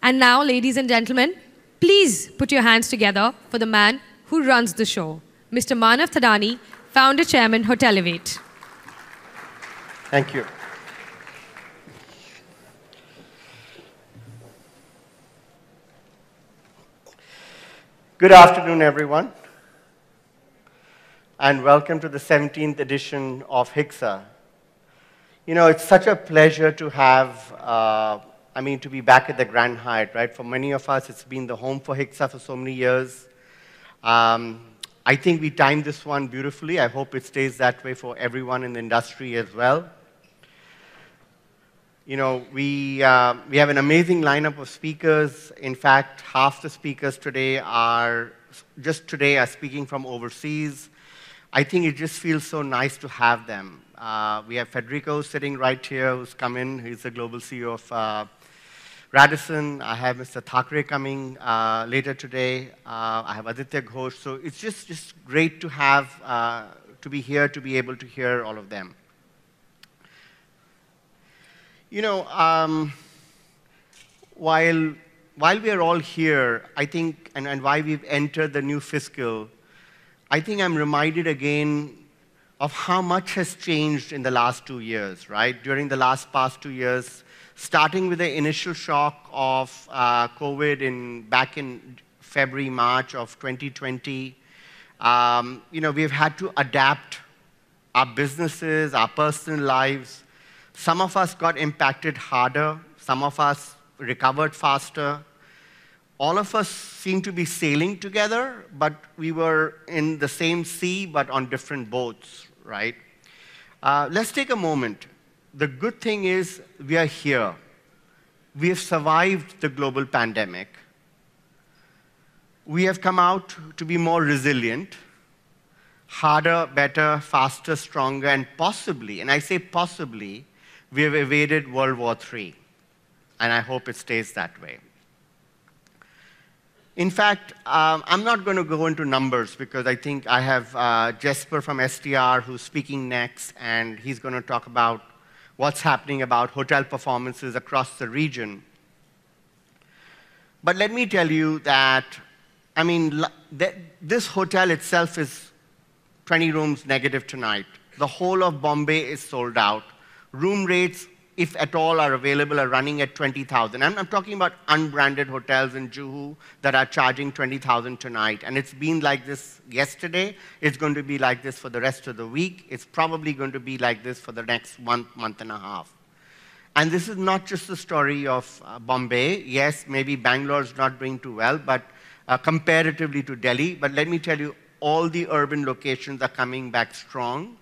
And now, ladies and gentlemen, please put your hands together for the man who runs the show, Mr. Manav Thadani, founder chairman, Hotelivate. Thank you. Good afternoon, everyone, and welcome to the 17th edition of HICSA. You know, it's such a pleasure to have, to be back at the Grand Hyatt, right? For many of us, it's been the home for HICSA for so many years. I think we timed this one beautifully. I hope it stays that way for everyone in the industry as well. You know, we have an amazing lineup of speakers. In fact, half the speakers today are speaking from overseas. I think it just feels so nice to have them. We have Federico sitting right here, who's come in. He's the global CEO of Radisson. I have Mr. Thackeray coming later today. I have Aditya Ghosh. So it's just great to have, to be here, to be able to hear all of them. You know, while we are all here, I think, and why we've entered the new fiscal, I think I'm reminded again of how much has changed in the last 2 years, right? During the past 2 years, starting with the initial shock of COVID back in February, March of 2020, you know, we've had to adapt our businesses, our personal lives. Some of us got impacted harder. Some of us recovered faster. All of us seem to be sailing together, but we were in the same sea, but on different boats, right? Let's take a moment. The good thing is we are here. We have survived the global pandemic. We have come out to be more resilient, harder, better, faster, stronger, and possibly, and I say possibly, we have evaded World War III, and I hope it stays that way. In fact, I'm not going to go into numbers because I think I have Jesper from STR who's speaking next, and he's going to talk about what's happening about hotel performances across the region. But let me tell you that, I mean, this hotel itself is 20 rooms negative tonight. The whole of Bombay is sold out. Room rates, if at all are available, are running at 20,000. I'm talking about unbranded hotels in Juhu that are charging 20,000 tonight. And it's been like this yesterday. It's going to be like this for the rest of the week. It's probably going to be like this for the next month and a half. And this is not just the story of Bombay. Yes, maybe Bangalore's not doing too well, but comparatively to Delhi. But let me tell you, all the urban locations are coming back strong.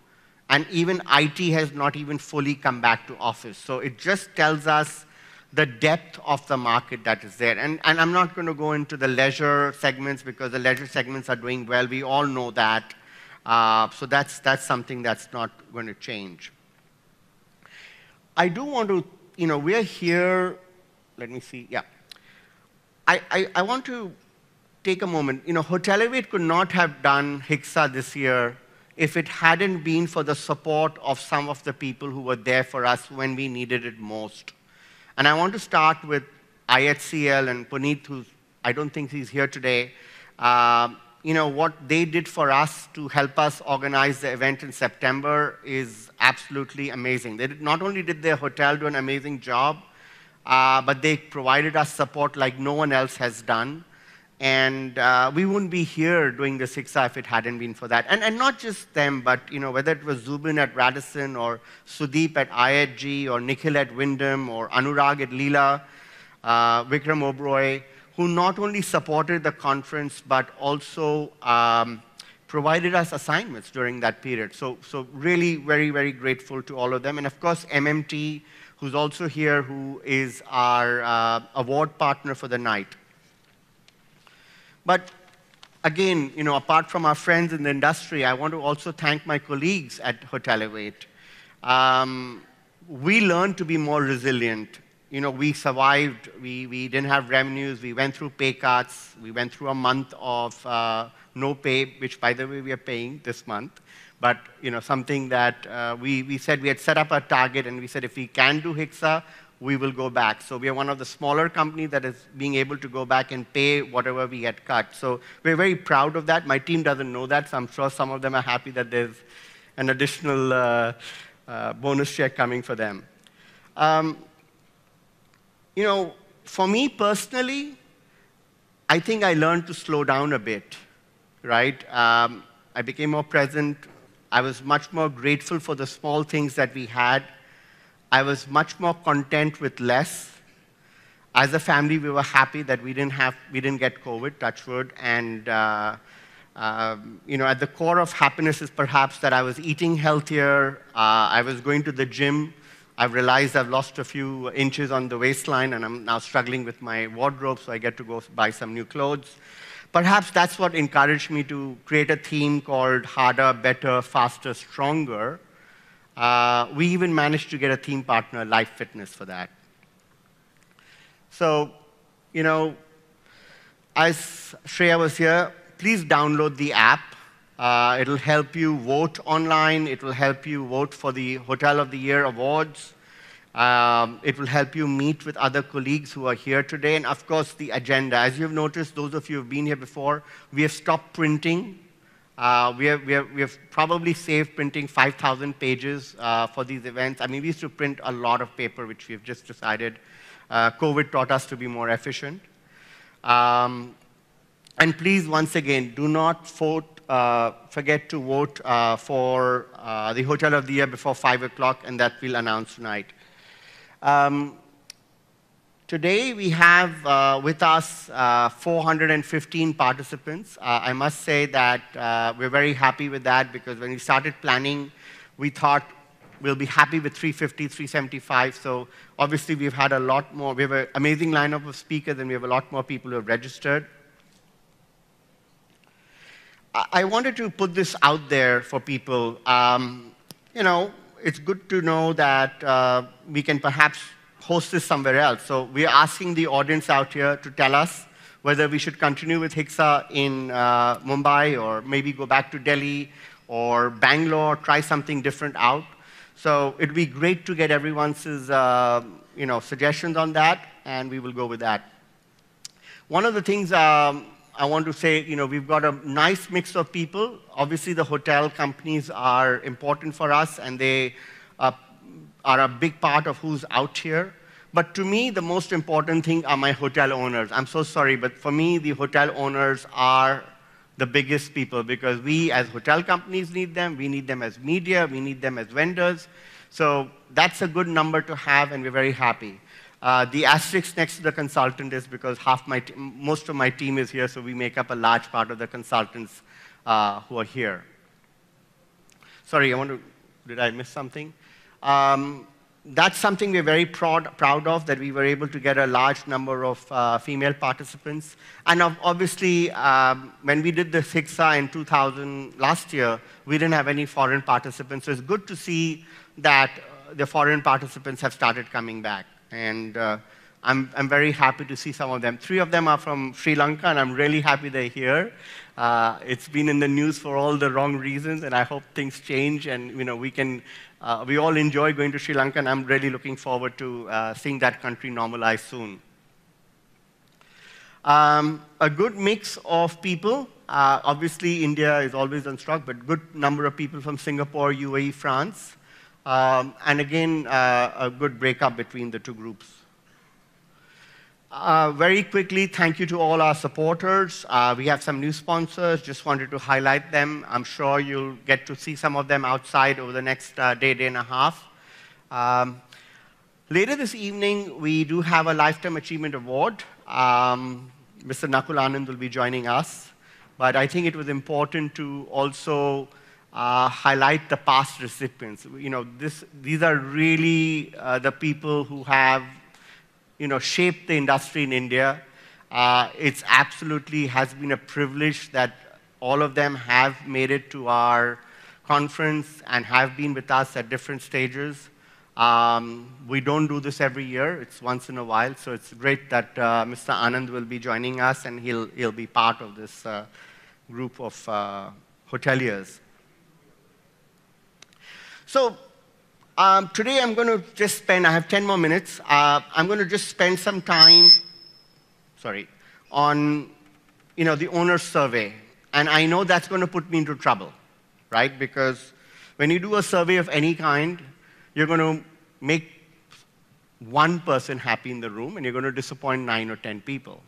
And even IT has not even fully come back to office. So it just tells us the depth of the market that is there. And I'm not going to go into the leisure segments because the leisure segments are doing well. We all know that. So that's something that's not going to change. I do want to, you know, we're here. Let me see. Yeah. I want to take a moment. You know, Hotelivate could not have done HICSA this year if it hadn't been for the support of some of the people who were there for us when we needed it most. And I want to start with IHCL and Puneet, who's, I don't think he's here today. You know, what they did for us to help us organize the event in September is absolutely amazing. Not only did their hotel do an amazing job, but they provided us support like no one else has done. And we wouldn't be here doing the HICSA if it hadn't been for that. And not just them, but you know, whether it was Zubin at Radisson or Sudeep at IHG or Nikhil at Wyndham or Anurag at Leela, Vikram Oberoi, who not only supported the conference, but also provided us assignments during that period. So really very, very grateful to all of them. And of course, MMT, who's also here, who is our award partner for the night. But again, you know, apart from our friends in the industry, I want to also thank my colleagues at Hotelivate. We learned to be more resilient. You know, we survived. We didn't have revenues. We went through pay cuts. We went through a month of no pay, which, by the way, we are paying this month. But, you know, something that we said we had set up a target, and we said if we can do HICSA, we will go back. So we are one of the smaller companies that is being able to go back and pay whatever we had cut. So we're very proud of that. My team doesn't know that, so I'm sure some of them are happy that there's an additional bonus check coming for them. You know, for me personally, I think I learned to slow down a bit, right? I became more present. I was much more grateful for the small things that we had. I was much more content with less. As a family, we were happy that we didn't get COVID, touch wood, and you know, at the core of happiness is perhaps that I was eating healthier. I was going to the gym. I've realized I've lost a few inches on the waistline, and I'm now struggling with my wardrobe, so I get to go buy some new clothes. Perhaps that's what encouraged me to create a theme called Harder, Better, Faster, Stronger. We even managed to get a theme partner, Life Fitness, for that. So, you know, as Shreya was here, please download the app. It'll help you vote online. It will help you vote for the Hotel of the Year awards. It will help you meet with other colleagues who are here today. And of course, the agenda. As you've noticed, those of you who have been here before, we have stopped printing. We have probably saved printing 5,000 pages for these events. I mean, we used to print a lot of paper, which we've just decided COVID taught us to be more efficient. And please, once again, do not forget to vote for the Hotel of the Year before 5 o'clock, and that we'll announce tonight. Today, we have with us 415 participants. I must say that we're very happy with that because when we started planning, we thought we'll be happy with 350, 375. So obviously, we've had a lot more. We have an amazing lineup of speakers, and we have a lot more people who have registered. I wanted to put this out there for people. You know, it's good to know that we can perhaps host this somewhere else. So we're asking the audience out here to tell us whether we should continue with HICSA in Mumbai or maybe go back to Delhi or Bangalore, try something different out. So it'd be great to get everyone's you know, suggestions on that, and we will go with that. One of the things I want to say, you know, we've got a nice mix of people. Obviously, the hotel companies are important for us, and they are a big part of who's out here. But to me, the most important thing are my hotel owners. I'm so sorry, but for me, the hotel owners are the biggest people because we as hotel companies need them, we need them as media, we need them as vendors. So that's a good number to have, and we're very happy. The asterisk next to the consultant is because most of my team is here, so we make up a large part of the consultants who are here. Sorry, did I miss something? That's something we're very proud of, that we were able to get a large number of female participants. And obviously, when we did the HICSA in last year, we didn't have any foreign participants. So it's good to see that the foreign participants have started coming back. And I'm very happy to see some of them. 3 of them are from Sri Lanka, and I'm really happy they're here. It's been in the news for all the wrong reasons, and I hope things change, and you know, we all enjoy going to Sri Lanka, and I'm really looking forward to seeing that country normalize soon. A good mix of people. Obviously, India is always unstruck, but good number of people from Singapore, UAE, France. And again, a good breakup between the two groups. Very quickly, thank you to all our supporters. We have some new sponsors. Just wanted to highlight them. I'm sure you'll get to see some of them outside over the next day and a half. Later this evening, we do have a Lifetime Achievement Award. Mr. Nakul Anand will be joining us. But I think it was important to also highlight the past recipients. You know, these are really the people who have, you know, shaped the industry in India. It's absolutely has been a privilege that all of them have made it to our conference and have been with us at different stages. We don't do this every year. It's once in a while. So it's great that Mr. Anand will be joining us, and he'll be part of this group of hoteliers. So Today I'm going to just spend, I have 10 more minutes. I'm going to just spend some time, on the owner survey. And I know that's going to put me into trouble, right? Because when you do a survey of any kind, you're going to make one person happy in the room, and you're going to disappoint 9 or 10 people.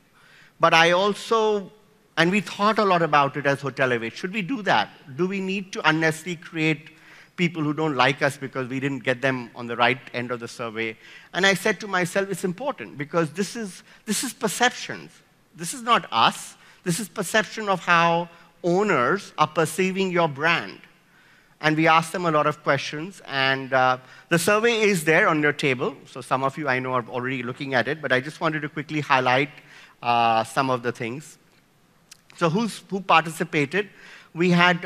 But I also, and we thought a lot about it as Hotelivate, should we do that? Do we need to unnecessarily create people who don't like us because we didn't get them on the right end of the survey? And I said to myself, it's important, because this is perceptions. This is not us. This is perception of how owners are perceiving your brand. And we asked them a lot of questions, and the survey is there on your table. So some of you I know are already looking at it, but I just wanted to quickly highlight some of the things. So who participated? We had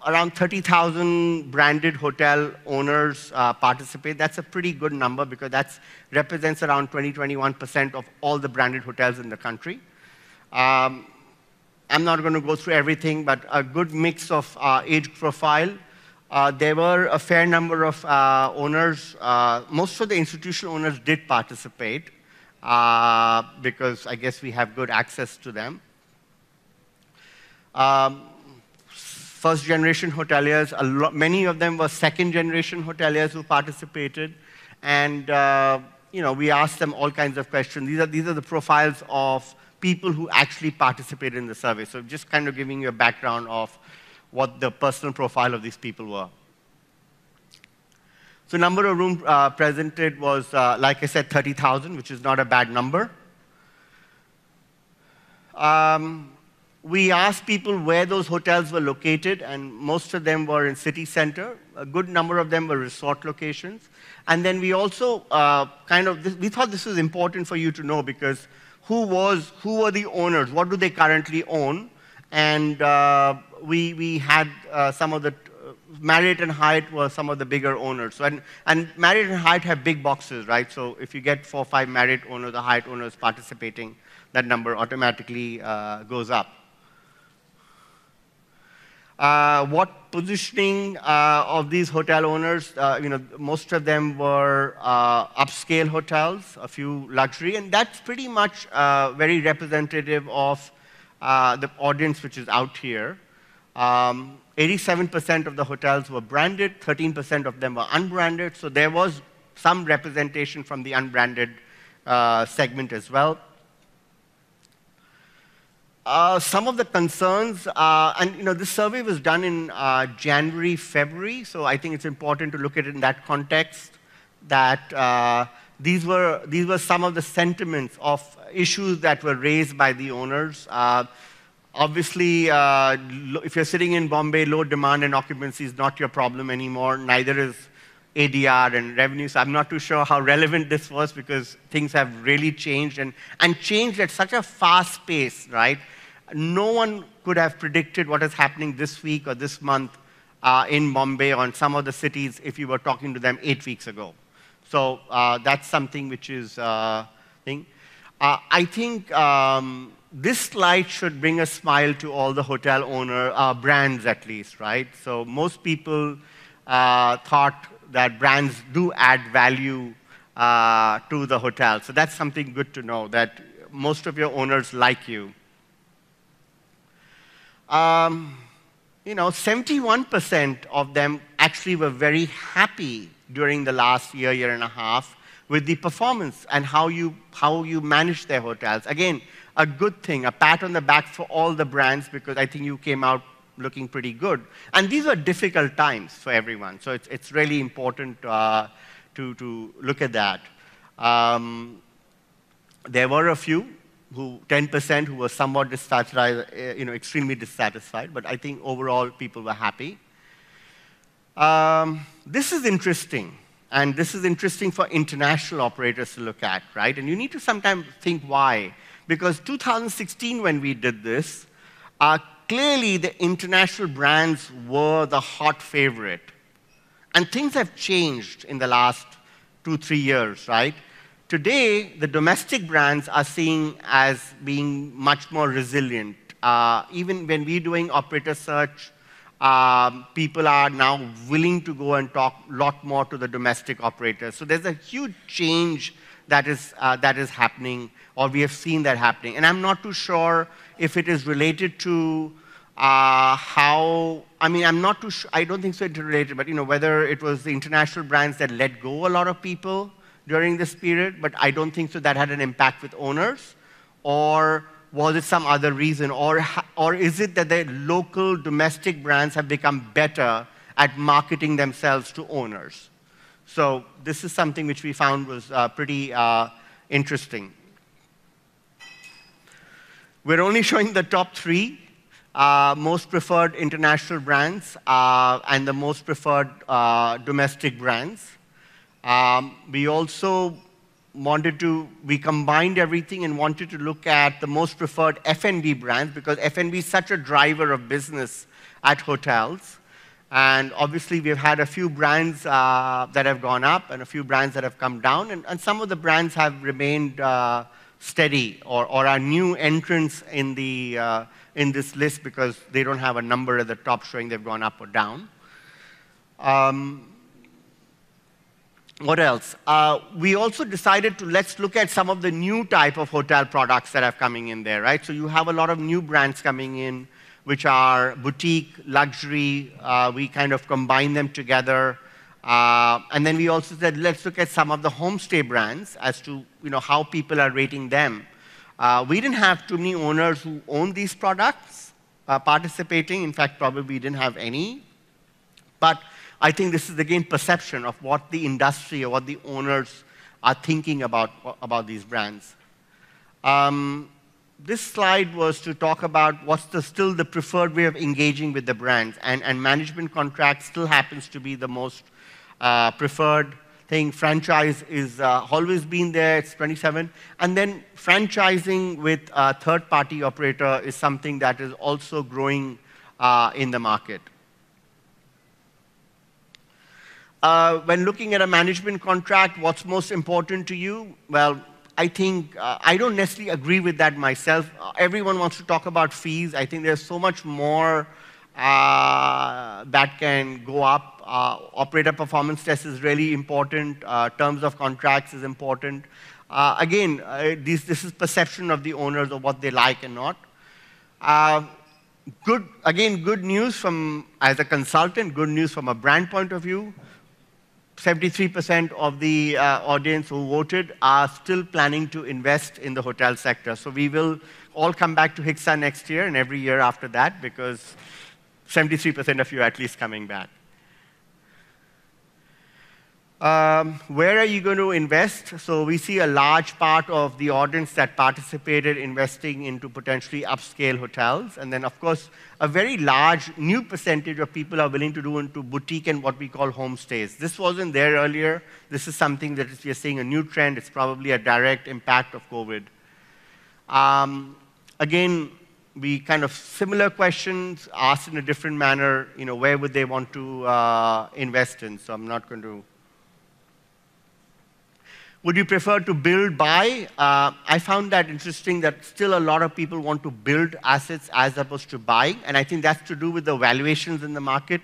around 30,000 branded hotel owners participate. That's a pretty good number, because that represents around 20-21% of all the branded hotels in the country. I'm not going to go through everything, but a good mix of age profile. There were a fair number of owners. Most of the institutional owners did participate, because I guess we have good access to them. First-generation hoteliers, many of them were second-generation hoteliers who participated. And we asked them all kinds of questions. These are the profiles of people who actually participated in the survey. So just kind of giving you a background of what the personal profile of these people were. So number of rooms presented was, like I said, 30,000, which is not a bad number. We asked people where those hotels were located, and most of them were in city center. A good number of them were resort locations. And then we also we thought this was important for you to know, because who were the owners? What do they currently own? And we had some of the, Marriott and Hyatt were some of the bigger owners. So, and Marriott and Hyatt have big boxes, right? So if you get 4 or 5 Marriott owners, the Hyatt owners participating, that number automatically goes up. What positioning of these hotel owners? Most of them were upscale hotels, a few luxury, and that's pretty much very representative of the audience which is out here. 87% of the hotels were branded, 13% of them were unbranded, so there was some representation from the unbranded segment as well. Some of the concerns, this survey was done in January, February, so I think it's important to look at it in that context, that these were some of the sentiments of issues that were raised by the owners. Obviously, if you're sitting in Bombay, low demand and occupancy is not your problem anymore, neither is ADR and revenue. So I'm not too sure how relevant this was, because things have really changed and changed at such a fast pace, right? No one could have predicted what is happening this week or this month in Bombay or in some of the cities if you were talking to them 8 weeks ago. So that's something which is thing. I think this slide should bring a smile to all the hotel owner brands, at least, right? So most people thought that brands do add value to the hotel. So that's something good to know, that most of your owners like you. 71% of them actually were very happy during the last year and a half with the performance and how you manage their hotels. Again, a good thing, a pat on the back for all the brands, because I think you came out looking pretty good. And these are difficult times for everyone, so it's really important to look at that. There were a few, 10% who were somewhat dissatisfied, extremely dissatisfied, but I think overall people were happy. This is interesting, and this is interesting for international operators to look at, right? And you need to sometimes think why. Because 2016, when we did this, clearly the international brands were the hot favorite. And things have changed in the last 2-3 years, right? Today, the domestic brands are seen as being much more resilient. Even when we're doing operator search, people are now willing to go and talk a lot more to the domestic operators. So there's a huge change that is happening, or we have seen that happening. And I'm not too sure if it is related to how, I mean, I'm not too sure, I don't think so it's related, but whether it was the international brands that let go a lot of people during this period, but I don't think so that had an impact with owners, or was it some other reason, or is it that the local domestic brands have become better at marketing themselves to owners? So this is something which we found was pretty interesting. We're only showing the top 3 most preferred international brands and the most preferred domestic brands. We also we combined everything and wanted to look at the most preferred F&B brands, because F&B is such a driver of business at hotels. And obviously, we've had a few brands that have gone up and a few brands that have come down. And some of the brands have remained steady or are new entrants in this list because they don't have a number at the top showing they've gone up or down. What else? We also decided to let's look at some of the new type of hotel products that are coming in there, right? So you have a lot of new brands coming in, which are boutique, luxury. We kind of combine them together. And then we also said, let's look at some of the homestay brands as to how people are rating them. We didn't have too many owners who own these products participating. In fact, probably we didn't have any. But I think this is, again, perception of what the industry or what the owners are thinking about these brands. This slide was to talk about what's still the preferred way of engaging with the brands. And management contract still happens to be the most preferred thing. Franchise is always been there. It's 27. And then franchising with a third-party operator is something that is also growing in the market. When looking at a management contract, what's most important to you? Well, I think I don't necessarily agree with that myself. Everyone wants to talk about fees. I think there's so much more that can go up. Operator performance test is really important. Terms of contracts is important. Again, this is perception of the owners of what they like and not. Good news from, as a consultant, good news from a brand point of view. 73% of the audience who voted are still planning to invest in the hotel sector. So we will all come back to HICSA next year and every year after that, because 73% of you are at least coming back. Where are you going to invest? So we see a large part of the audience that participated investing into potentially upscale hotels. And then, of course, a very large new percentage of people are willing to do into boutique and what we call homestays. This wasn't there earlier. This is something that we are seeing a new trend. It's probably a direct impact of COVID. Again, we kind of similar questions asked in a different manner. Where would they want to invest in? So I'm not going to. Would you prefer to build, buy? I found that interesting that still a lot of people want to build assets as opposed to buying, and I think that's to do with the valuations in the market.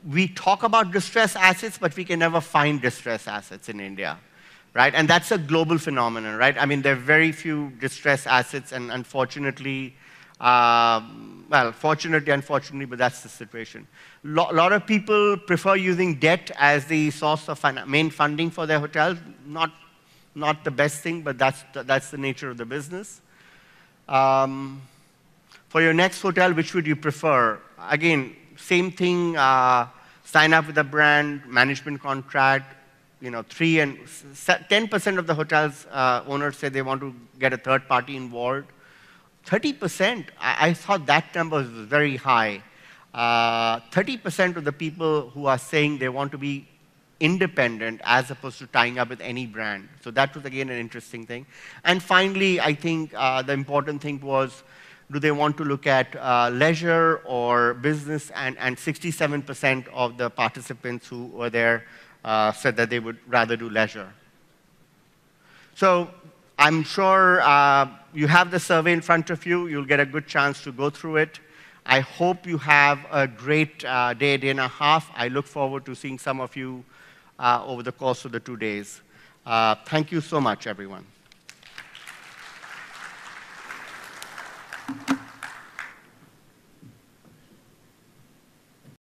We talk about distressed assets, but we can never find distressed assets in India, right? And that's a global phenomenon, right? I mean, there are very few distressed assets, and unfortunately, unfortunately, but that's the situation. A lot of people prefer using debt as the source of main funding for their hotels. Not the best thing, but that's the nature of the business. For your next hotel, which would you prefer? Again, same thing, sign up with a brand, management contract, 3 and 10% of the hotels owners say they want to get a third party involved. 30%, I thought that number was very high. 30% of the people who are saying they want to be independent as opposed to tying up with any brand. So that was, again, an interesting thing. And finally, I think the important thing was, do they want to look at leisure or business? And 67% of the participants who were there said that they would rather do leisure. So I'm sure you have the survey in front of you. You'll get a good chance to go through it. I hope you have a great day, day and a half. I look forward to seeing some of you over the course of the 2 days. Thank you so much, everyone.